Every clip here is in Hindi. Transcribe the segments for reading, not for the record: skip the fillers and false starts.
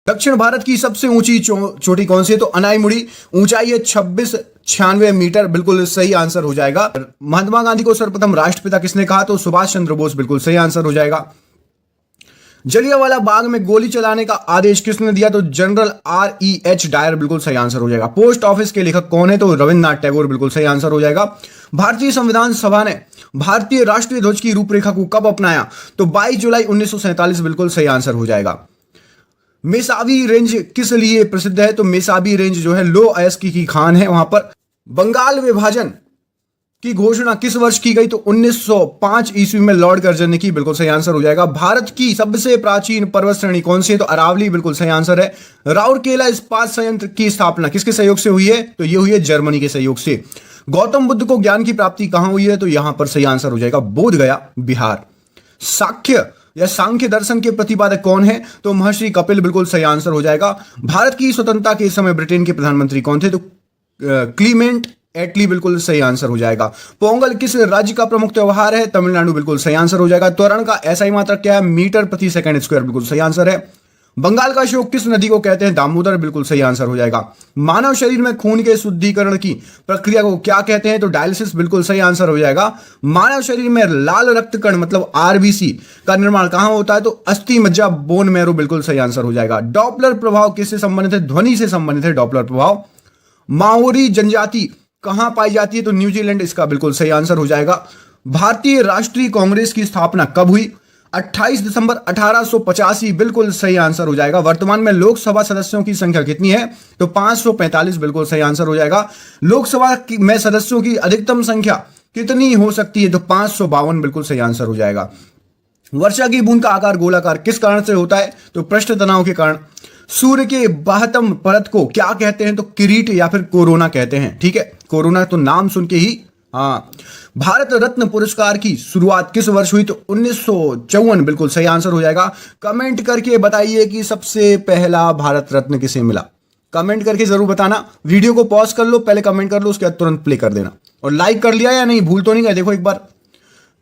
दक्षिण भारत की सबसे ऊंची चोटी कौन सी है? तो अनाईमुड़ी, ऊंचाई है 2696 मीटर, बिल्कुल सही आंसर हो जाएगा। महात्मा गांधी को सर्वप्रथम राष्ट्रपिता किसने कहा? तो सुभाष चंद्र बोस, बिल्कुल सही आंसर हो जाएगा। जलियांवाला बाग में गोली चलाने का आदेश किसने दिया? तो जनरल REH डायर, बिल्कुल सही आंसर हो जाएगा। पोस्ट ऑफिस के लेखक कौन है? तो रविन्द्रनाथ टैगोर, बिल्कुल सही आंसर हो जाएगा। भारतीय संविधान सभा ने भारतीय राष्ट्रीय ध्वज की रूपरेखा को कब अपनाया? तो 22 जुलाई 1947, बिल्कुल सही आंसर हो जाएगा। मेसावी रेंज किस लिए प्रसिद्ध है? तो मेसावी रेंज जो है लो अयस्क की खान है वहां पर। बंगाल विभाजन की घोषणा किस वर्ष की गई? तो 1905 ईस्वी में लॉर्ड कर्जन ने की, बिल्कुल सही आंसर हो जाएगा। भारत की सबसे प्राचीन पर्वत श्रेणी कौन सी है? तो अरावली, बिल्कुल सही आंसर है। राउरकेला इस्पात संयंत्र की स्थापना किसके सहयोग से हुई है? तो ये हुई है जर्मनी के सहयोग से। गौतम बुद्ध को ज्ञान की प्राप्ति कहां हुई है? तो यहां पर सही आंसर हो जाएगा बोध गया, बिहार। साख्य या सांख्य दर्शन के प्रतिपादक कौन है? तो महर्षि कपिल, बिल्कुल सही आंसर हो जाएगा। भारत की स्वतंत्रता के समय ब्रिटेन के प्रधानमंत्री कौन थे? तो क्लीमेंट एटली, बिल्कुल सही आंसर हो जाएगा। पोंगल किस राज्य का प्रमुख त्योहार है? तमिलनाडु, बिल्कुल सही आंसर हो जाएगा। त्वरण का SI मात्रक क्या है? मीटर प्रति सेकंड स्क्वायर, बिल्कुल सही आंसर है। बंगाल का अशोक किस नदी को कहते हैं? दामोदर, बिल्कुल सही आंसर हो जाएगा। मानव शरीर में खून के शुद्धिकरण की प्रक्रिया को क्या कहते हैं? तो डायलिसिस, बिल्कुल सही आंसर हो जाएगा। मानव शरीर में लाल रक्त कण मतलब RBC का निर्माण कहां होता है? तो अस्थि मज्जा, बोन मैरो, बिल्कुल सही आंसर हो जाएगा। डॉपलर प्रभाव किससे संबंधित है? ध्वनि से संबंधित है डॉपलर प्रभाव। माओरी जनजाति कहां पाई जाती है? तो न्यूजीलैंड, इसका बिल्कुल सही आंसर हो जाएगा। भारतीय राष्ट्रीय कांग्रेस की स्थापना कब हुई? 28 दिसंबर 1885, बिल्कुल सही आंसर हो जाएगा। वर्तमान में लोकसभा सदस्यों की संख्या कितनी है? तो 545, बिल्कुल सही आंसर हो जाएगा। लोकसभा में सदस्यों की अधिकतम संख्या कितनी हो सकती है? तो 552, बिल्कुल सही आंसर हो जाएगा। वर्षा की बूंद का आकार गोलाकार किस कारण से होता है? तो पृष्ठ तनाव के कारण। सूर्य के बाह्यतम परत को क्या कहते हैं? तो किरीट या फिर कोरोना कहते हैं। ठीक है, कोरोना तो नाम सुन के ही। हाँ, भारत रत्न पुरस्कार की शुरुआत किस वर्ष हुई? तो 1954, बिल्कुल सही आंसर हो जाएगा। कमेंट करके बताइए कि सबसे पहला भारत रत्न किसे मिला। कमेंट करके जरूर बताना। वीडियो को पॉज कर लो, पहले कमेंट कर लो, उसके बाद तुरंत प्ले कर देना। और लाइक कर लिया या नहीं, भूल तो नहीं गए? देखो एक बार।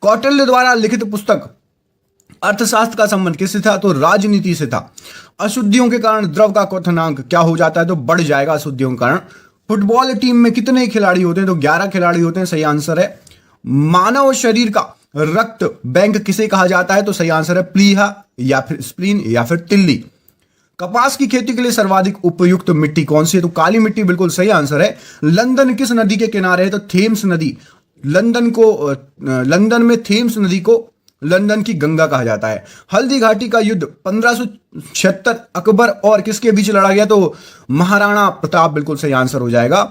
कौटिल्य द्वारा लिखित पुस्तक अर्थशास्त्र का संबंध किससे था? तो राजनीति से था। अशुद्धियों के कारण द्रव का क्वथनांक क्या हो जाता है? तो बढ़ जाएगा अशुद्धियों के कारण। फुटबॉल टीम में कितने खिलाड़ी होते हैं? तो 11 खिलाड़ी होते हैं, सही आंसर है। मानव शरीर का रक्त बैंक किसे कहा जाता है? तो सही आंसर है प्लीहा या फिर स्प्लीन या फिर तिल्ली। कपास की खेती के लिए सर्वाधिक उपयुक्त मिट्टी कौन सी है? तो काली मिट्टी, बिल्कुल सही आंसर है। लंदन किस नदी के किनारे है? तो थेम्स नदी। लंदन में थेम्स नदी को लंदन की गंगा कहा जाता है। हल्दी घाटी का युद्ध 1576 अकबर और किसके बीच लड़ा गया? तो महाराणा प्रताप, बिल्कुल सही आंसर हो जाएगा।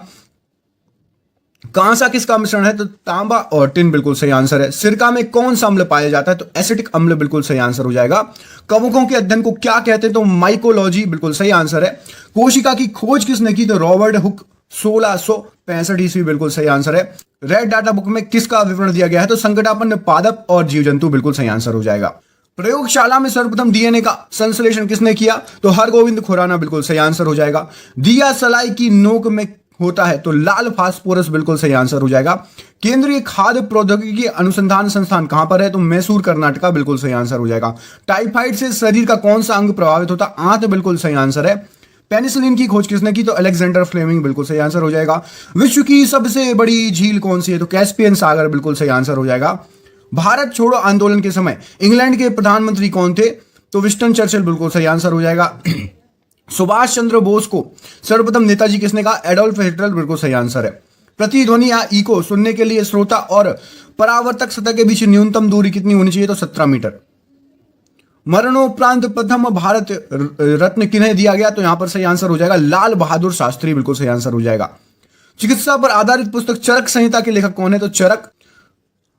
कांसा किसका मिश्रण है? तो तांबा और टिन, बिल्कुल सही आंसर है। सिरका में कौन सा अम्ल पाया जाता है? तो एसिटिक अम्ल, बिल्कुल सही आंसर हो जाएगा। कवकों के अध्ययन को क्या कहते हैं? तो माइकोलॉजी, बिल्कुल सही आंसर है। कोशिका की खोज किसने की? तो रॉबर्ट हुक, 1665 ईस्वी, बिल्कुल सही आंसर है। रेड डाटा बुक में किसका विवरण दिया गया है? तो संकटापन्न पादप और जीव जंतु, बिल्कुल सही आंसर हो जाएगा। प्रयोगशाला में सर्वप्रथम DNA का संश्लेषण किसने किया? तो हरगोविंद खुराना, बिल्कुल सही आंसर हो जाएगा। दिया सलाई की नोक में होता है? तो लाल फास्फोरस, बिल्कुल सही आंसर हो जाएगा। केंद्रीय खाद्य प्रौद्योगिकी अनुसंधान संस्थान कहां पर है? तो मैसूर, कर्नाटका, बिल्कुल सही आंसर हो जाएगा। टाइफाइड से शरीर का कौन सा अंग प्रभावित होता है? आंत, बिल्कुल सही आंसर है। पेनिसिलिन की खोज किसने की? तो अलेक्जेंडर फ्लेमिंग, बिल्कुल सही आंसर हो जाएगा। विश्व की सबसे बड़ी झील कौन सी है? तो कैस्पियन सागर, बिल्कुल सही आंसर हो जाएगा। भारत छोड़ो आंदोलन के समय इंग्लैंड के प्रधानमंत्री कौन थे? तो विंस्टन चर्चिल, बिल्कुल सही आंसर हो जाएगा। सुभाष चंद्र बोस को सर्वप्रथम नेताजी किसने कहा? एडोल्फ हिटलर, बिल्कुल सही आंसर है। प्रतिध्वनि या इको सुनने के लिए श्रोता और परावर्तक सतह के बीच न्यूनतम दूरी कितनी होनी चाहिए? तो 17 मीटर। मरणोपरांत प्रथम भारत रत्न किन्हें दिया गया? तो यहां पर सही आंसर हो जाएगा लाल बहादुर शास्त्री, बिल्कुल सही आंसर हो जाएगा। चिकित्सा पर आधारित पुस्तक चरक संहिता के लेखक कौन है? तो चरक।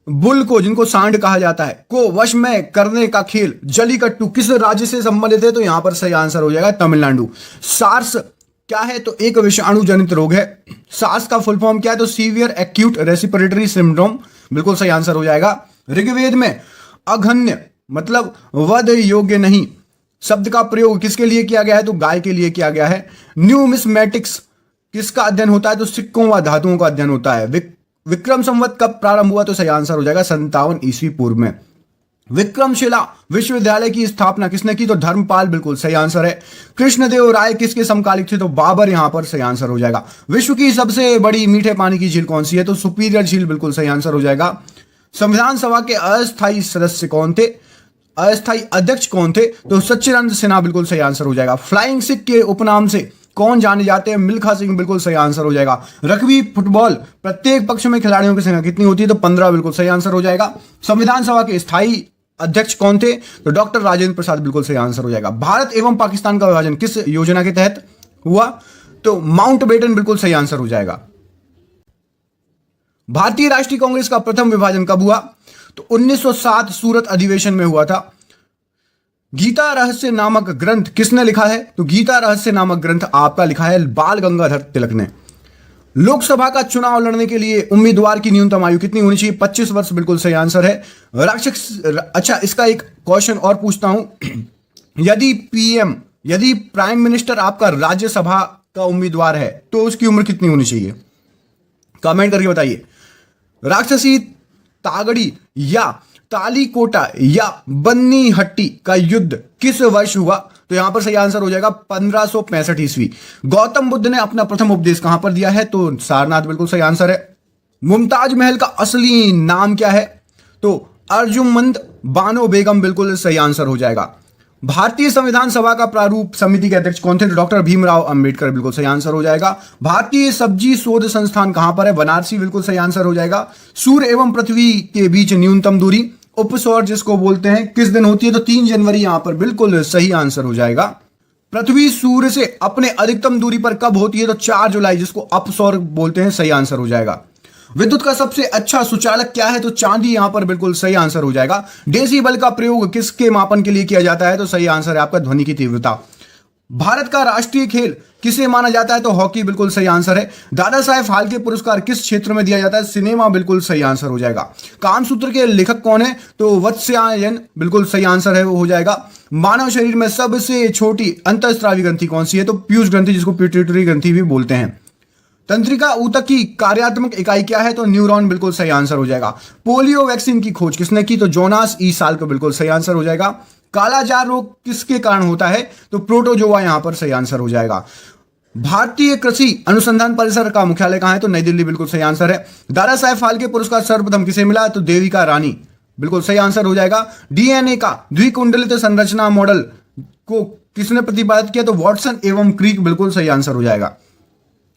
बुल को, जिनको सांड कहा जाता है, को वश में करने का खेल जलीकट्टू किस राज्य से संबंधित है? तो यहां पर सही आंसर हो जाएगा तमिलनाडु। सार्स क्या है? तो एक विषाणु जनित रोग है। सार्स का फुल फॉर्म क्या है? तो सीवियर एक्यूट रेस्पिरेटरी सिंड्रोम, बिल्कुल सही आंसर हो जाएगा। ऋग्वेद में अघन्य मतलब वध योग्य नहीं शब्द का प्रयोग किसके लिए किया गया है? तो गाय के लिए किया गया है। न्यूमिस्मेटिक्स किसका अध्ययन होता है? तो सिक्कों व धातुओं का अध्ययन होता है। विक्रम संवत कब प्रारंभ हुआ? तो सही आंसर हो जाएगा 57 ईस्वी पूर्व में। विक्रमशिला विश्वविद्यालय की स्थापना किसने की? तो धर्मपाल, बिल्कुल सही आंसर है। कृष्णदेव राय किसके समकालिक थे? तो बाबर यहां पर सही आंसर हो जाएगा। विश्व की सबसे बड़ी मीठे पानी की झील कौन सी है? तो सुपीरियर झील, बिल्कुल सही आंसर हो जाएगा। संविधान सभा के अस्थायी सदस्य कौन थे? अस्थायी अध्यक्ष कौन थे? तो सच्चिदानंद सिन्हा, बिल्कुल सही आंसर हो जाएगा। फ्लाइंग सिख के उपनाम से कौन जाने जाते हैं? मिल्खा सिंह, बिल्कुल सही आंसर हो जाएगा। रग्बी फुटबॉल प्रत्येक पक्ष में खिलाड़ियों की संख्या कितनी होती है? तो 15, बिल्कुल सही आंसर हो जाएगा। संविधान सभा के स्थायी अध्यक्ष कौन थे? तो डॉक्टर राजेंद्र प्रसाद, बिल्कुल सही आंसर हो जाएगा। भारत एवं पाकिस्तान का विभाजन किस योजना के तहत हुआ? तो माउंटबेटन, बिल्कुल सही आंसर हो जाएगा। भारतीय राष्ट्रीय कांग्रेस का प्रथम विभाजन कब हुआ? तो 1907 सूरत अधिवेशन में हुआ था। गीता रहस्य नामक ग्रंथ किसने लिखा है? तो गीता रहस्य नामक ग्रंथ आपका लिखा है बाल गंगाधर तिलक ने। लोकसभा का चुनाव लड़ने के लिए उम्मीदवार की न्यूनतम आयु कितनी होनी चाहिए? 25 वर्ष, बिल्कुल सही आंसर है। राक्षस, अच्छा इसका एक क्वेश्चन और पूछता हूं, यदि प्राइम मिनिस्टर आपका राज्यसभा का उम्मीदवार है तो उसकी उम्र कितनी होनी चाहिए? कमेंट करके बताइए। राक्षसी, तागड़ी या तालीकोटा या बन्नी हट्टी का युद्ध किस वर्ष हुआ? तो यहां पर सही आंसर हो जाएगा 1565 ईस्वी। गौतम बुद्ध ने अपना प्रथम उपदेश कहां पर दिया है? तो सारनाथ, बिल्कुल सही आंसर है। मुमताज महल का असली नाम क्या है? तो अर्जुमंद बानो बेगम, बिल्कुल सही आंसर हो जाएगा। भारतीय संविधान सभा का प्रारूप समिति के अध्यक्ष कौन थे? तो डॉक्टर भीमराव अंबेडकर, बिल्कुल सही आंसर हो जाएगा। भारतीय सब्जी शोध संस्थान कहां पर है? बनारसी, बिल्कुल सही आंसर हो जाएगा। सूर्य एवं पृथ्वी के बीच न्यूनतम दूरी उपसौर जिसको बोलते हैं किस दिन होती है? तो 3 जनवरी, यहां पर बिल्कुल सही आंसर हो जाएगा। पृथ्वी सूर्य से अपने अधिकतम दूरी पर कब होती है? तो 4 जुलाई, जिसको अपसौर बोलते हैं, सही आंसर हो जाएगा। विद्युत का सबसे अच्छा सुचालक क्या है? तो चांदी, यहां पर बिल्कुल सही आंसर हो जाएगा। डेसिबल का प्रयोग किसके मापन के लिए किया जाता है? तो सही आंसर है आपका ध्वनि की तीव्रता। भारत का राष्ट्रीय खेल किसे माना जाता है? तो हॉकी, बिल्कुल सही आंसर है। दादा साहेब फाल्के पुरस्कार किस क्षेत्र में दिया जाता है? सिनेमा, बिल्कुल सही आंसर हो जाएगा। कामसूत्र के लेखक कौन है? तो वत्स्यायन, बिल्कुल सही आंसर है, वो हो जाएगा। मानव शरीर में सबसे छोटी अंतःस्रावी ग्रंथि कौन सी है? तो पीयूष ग्रंथि, जिसको पिट्यूटरी ग्रंथि भी बोलते हैं। तंत्रिका ऊतक की कार्यात्मक इकाई क्या है? तो न्यूरॉन, बिल्कुल सही आंसर हो जाएगा। पोलियो वैक्सीन की खोज किसने की? तो जोनास ई साल्क, बिल्कुल सही आंसर हो जाएगा। कालाजार रोग किसके कारण होता है? तो प्रोटोजोआ, यहां पर सही आंसर हो जाएगा। भारतीय कृषि अनुसंधान परिषद का मुख्यालय कहां है? तो नई दिल्ली, बिल्कुल सही आंसर है। दादा साहेब फाल्के पुरस्कार सर्वप्रथम किसे मिला? तो देविका रानी, बिल्कुल सही आंसर हो जाएगा। डीएनए का द्विकुंडलित संरचना मॉडल को किसने प्रतिपादित किया? तो वॉटसन एवं क्रीक, बिल्कुल सही आंसर हो जाएगा।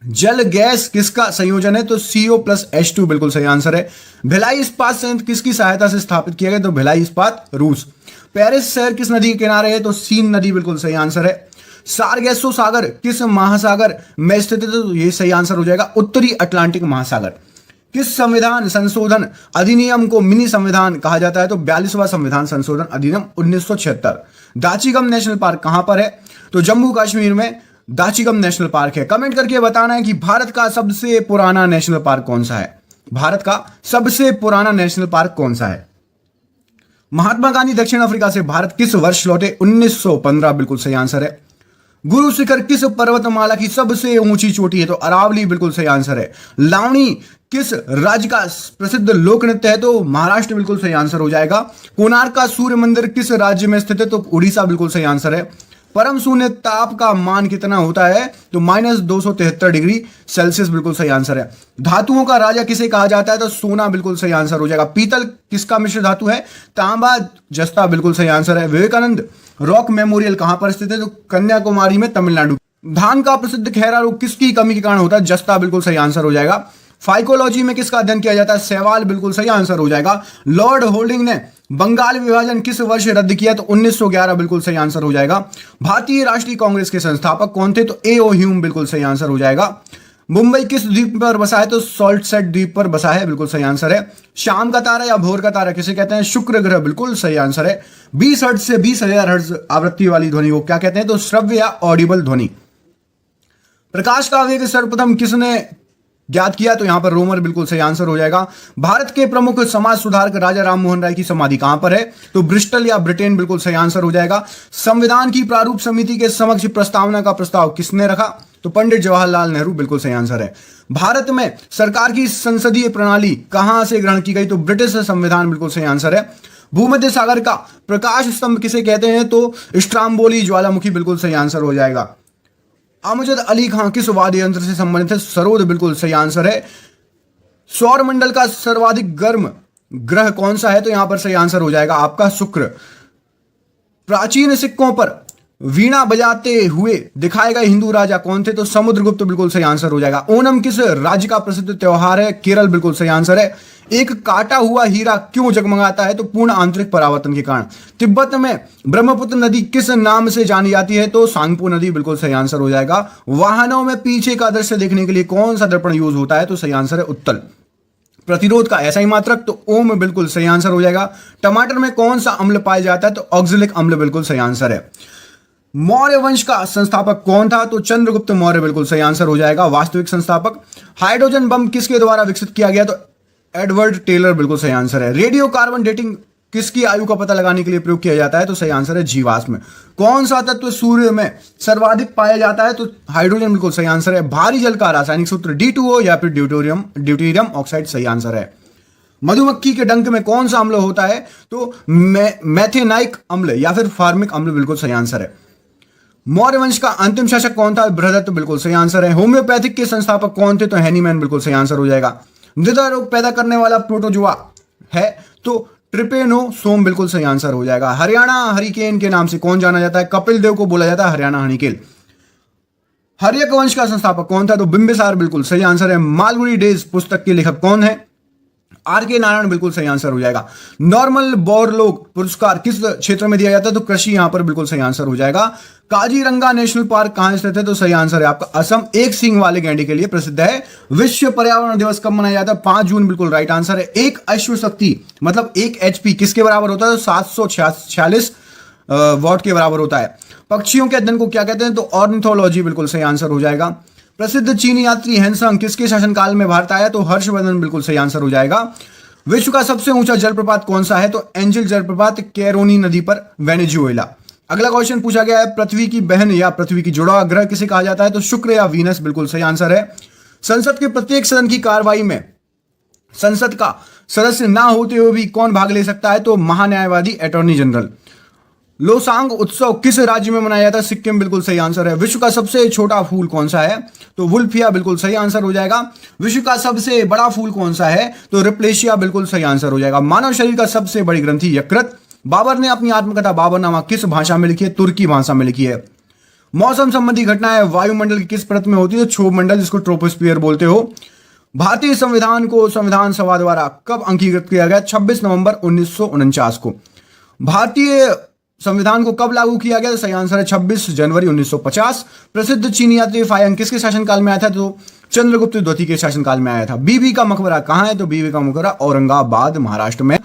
जल गैस किसका संयोजन है? तो CO+H2, बिल्कुल सही आंसर है। भिलाई इस्पात संयंत्र किसकी सहायता से स्थापित किया गया? तो भिलाई इस्पात, रूस। पेरिस शहर किस नदी के किनारे है? तो सीन नदी, बिल्कुल सही आंसर है। सारगेसो सागर किस महासागर में स्थित है? तो ये सही आंसर हो जाएगा उत्तरी अटलांटिक महासागर। किस संविधान संशोधन अधिनियम को मिनी संविधान कहा जाता है? तो 42वां संविधान संशोधन अधिनियम 1976। दाचीगम नेशनल पार्क कहां पर है? तो जम्मू कश्मीर में दाचीगम नेशनल पार्क है। कमेंट करके बताना है कि भारत का सबसे पुराना नेशनल पार्क कौन सा है? भारत का सबसे पुराना नेशनल पार्क कौन सा है? महात्मा गांधी दक्षिण अफ्रीका से भारत किस वर्ष लौटे? 1915, बिल्कुल सही आंसर है। गुरु शिखर किस पर्वतमाला की सबसे ऊंची चोटी है? तो अरावली, बिल्कुल सही आंसर है। लावणी किस राज्य का प्रसिद्ध लोक नृत्य है? तो महाराष्ट्र, बिल्कुल सही आंसर हो जाएगा। कोणार्क का सूर्य मंदिर किस राज्य में स्थित है? तो उड़ीसा, बिल्कुल सही आंसर है। परम शून्य ताप का मान कितना होता है? तो -273 डिग्री सेल्सियस, बिल्कुल सही आंसर है। धातुओं का राजा किसे कहा जाता है? तो सोना, बिल्कुल सही आंसर हो जाएगा। पीतल किसका मिश्र धातु है? तांबा, जस्ता, बिल्कुल सही आंसर है। विवेकानंद रॉक मेमोरियल कहां पर स्थित है? तो कन्याकुमारी में, तमिलनाडु। धान का प्रसिद्ध खैरा रोग किसकी कमी के कारण होता है? जस्ता, बिल्कुल सही आंसर हो जाएगा। फाइकोलॉजी में किसका अध्ययन किया जाता है? सवाल, बिल्कुल सही आंसर हो जाएगा। लॉर्ड होल्डिंग ने बंगाल विभाजन किस वर्ष रद्द किया? तो 1911, बिल्कुल सही आंसर हो जाएगा। भारतीय राष्ट्रीय कांग्रेस के संस्थापक कौन थे? तो A.O. ह्यूम, बिल्कुल सही आंसर हो जाएगा। मुंबई किस द्वीप पर बसा है? तो सॉल्ट सेट द्वीप पर बसा है, बिल्कुल सही आंसर है। शाम का तारा या भोर का तारा किसे कहते हैं? शुक्र ग्रह, बिल्कुल सही आंसर है। 20 हर्ट्ज से 20,000 हर्ट्ज आवृत्ति वाली ध्वनि को क्या कहते हैं? तो श्रव्य या ऑडिबल ध्वनि। प्रकाश का वेग सर्वप्रथम किसने ज्ञात किया? तो यहां पर रोमर, बिल्कुल सही आंसर हो जाएगा। भारत के प्रमुख समाज सुधारक राजा राम मोहन राय की समाधि कहां पर है? तो ब्रिस्टल या ब्रिटेन, बिल्कुल सही आंसर हो जाएगा। संविधान की प्रारूप समिति के समक्ष प्रस्तावना का प्रस्ताव किसने रखा? तो पंडित जवाहरलाल नेहरू, बिल्कुल सही आंसर है। भारत में सरकार की संसदीय प्रणाली कहां से ग्रहण की गई? तो ब्रिटिश संविधान, बिल्कुल सही आंसर है। भूमध्य सागर का प्रकाश स्तंभ किसे कहते हैं? तो स्ट्राम्बोली ज्वालामुखी बिल्कुल सही आंसर हो जाएगा। अमजद अली खां किस वाद्य यंत्र से संबंधित है? सरोद बिल्कुल सही आंसर है। सौर मंडल का सर्वाधिक गर्म ग्रह कौन सा है? तो यहां पर सही आंसर हो जाएगा आपका शुक्र। प्राचीन सिक्कों पर वीणा बजाते हुए दिखाए गए हिंदू राजा कौन थे? तो समुद्रगुप्त बिल्कुल सही आंसर हो जाएगा। ओणम किस राज्य का प्रसिद्ध त्योहार है? केरल बिल्कुल सही आंसर है। एक काटा हुआ हीरा क्यों जगमगाता है? तो पूर्ण आंतरिक परावर्तन के कारण। तिब्बत में ब्रह्मपुत्र नदी किस नाम से जानी जाती है? तो सांगपो नदी बिल्कुल सही आंसर हो जाएगा। वाहनों में पीछे का दृश्य देखने के लिए कौन सा दर्पण यूज होता है? तो सही आंसर है उत्तल। प्रतिरोध का ऐसा ही मात्रक, तो ओम बिल्कुल सही आंसर हो जाएगा। टमाटर में कौन सा अम्ल पाया जाता है? तो ऑक्जेलिक अम्ल बिल्कुल सही आंसर है। मौर्य वंश का संस्थापक कौन था? तो चंद्रगुप्त मौर्य बिल्कुल सही आंसर हो जाएगा, वास्तविक संस्थापक। हाइड्रोजन बम किसके द्वारा विकसित किया गया? तो एडवर्ड टेलर बिल्कुल सही आंसर है। रेडियो कार्बन डेटिंग किसकी आयु का पता लगाने के लिए प्रयोग किया जाता है? तो सही आंसर है जीवाश्म। कौन सा तत्व सूर्य में सर्वाधिक पाया जाता है? तो हाइड्रोजन बिल्कुल सही आंसर है। भारी जल का रासायनिक सूत्र D2O या फिर ड्यूटेरियम ऑक्साइड सही आंसर है। मधुमक्खी के डंक में कौन सा अम्ल होता है? तो मैथेनाइक अम्ल या फिर फार्मिक अम्ल बिल्कुल सही आंसर है। मौर्य वंश का अंतिम शासक कौन था? बृहदत्त बिल्कुल सही आंसर है। होम्योपैथिक के संस्थापक कौन थे? तो हैनीमैन बिल्कुल सही आंसर हो जाएगा। मृदा रोग पैदा करने वाला प्रोटोजुआ है? तो ट्रिपेनोसोम बिल्कुल सही आंसर हो जाएगा। हरियाणा हरिकेन के नाम से कौन जाना जाता है? कपिल देव को बोला जाता है हरियाणा हरिकेन। हर्यक वंश का संस्थापक कौन था? तो बिंबिसार बिल्कुल सही आंसर है। मालगुडी डेज पुस्तक के लेखक कौन है? R.K. नारायण बिल्कुल सही आंसर हो जाएगा। नॉर्मल बोरलोग पुरस्कार किस क्षेत्र में दिया जाता है? तो कृषि यहां पर बिल्कुल सही आंसर हो जाएगा। काजीरंगा नेशनल पार्क कहां स्थित है? तो सही आंसर है आपका असम। एक सींग वाले गैंडे के लिए प्रसिद्ध है। विश्व पर्यावरण दिवस कब मनाया जाता है? 5 जून बिल्कुल राइट आंसर है। एक अश्व शक्ति मतलब 1 HP किसके बराबर होता है? तो 746 वॉट के बराबर होता है। पक्षियों के अध्ययन को क्या कहते हैं? तो ऑर्निथोलॉजी बिल्कुल सही आंसर हो जाएगा। प्रसिद्ध चीनी यात्री हैंसंग किसके शासनकाल में भारत आया? तो हर्षवर्धन बिल्कुल सही आंसर हो जाएगा। विश्व का सबसे ऊंचा जलप्रपात कौन सा है? तो एंजल जलप्रपात कैरोनी नदी पर वेनेजुएला। अगला क्वेश्चन पूछा गया है, पृथ्वी की बहन या पृथ्वी की जुड़वा ग्रह किसे कहा जाता है? तो शुक्र या वीनस बिल्कुल सही आंसर है। संसद के प्रत्येक सदन की कार्रवाई में संसद का सदस्य ना होते हुए भी कौन भाग ले सकता है? तो महान्यायवादी अटॉर्नी जनरल। लोसांग उत्सव किस राज्य में मनाया जाता है? सिक्किम बिल्कुल सही आंसर है। विश्व का सबसे छोटा फूल कौन सा है? तो वुल्फिया बिल्कुल सही आंसर हो जाएगा। विश्व का सबसे बड़ा फूल कौन सा है? तो रिप्लेशिया बिल्कुल सही आंसर हो जाएगा। मानव शरीर का सबसे बड़ी ग्रंथि यकृत। बाबर ने अपनी आत्मकथा बाबरनामा किस भाषा में लिखी है? तुर्की भाषा में लिखी है। मौसम संबंधी घटनाएं वायुमंडल की किस परत में होती है? तो क्षोभ मंडल, जिसको ट्रोपोस्फियर बोलते हो। भारतीय संविधान को संविधान सभा द्वारा कब अंगीकृत किया गया? 26 नवंबर 1949 को। भारतीय संविधान को कब लागू किया गया? सही आंसर है 26 जनवरी 1950। प्रसिद्ध चीनी यात्री फायांग किसके शासनकाल में आया था? तो चंद्रगुप्त द्वितीय के शासनकाल में आया था। बीबी का मकबरा कहां है? तो बीबी का मकबरा औरंगाबाद महाराष्ट्र में।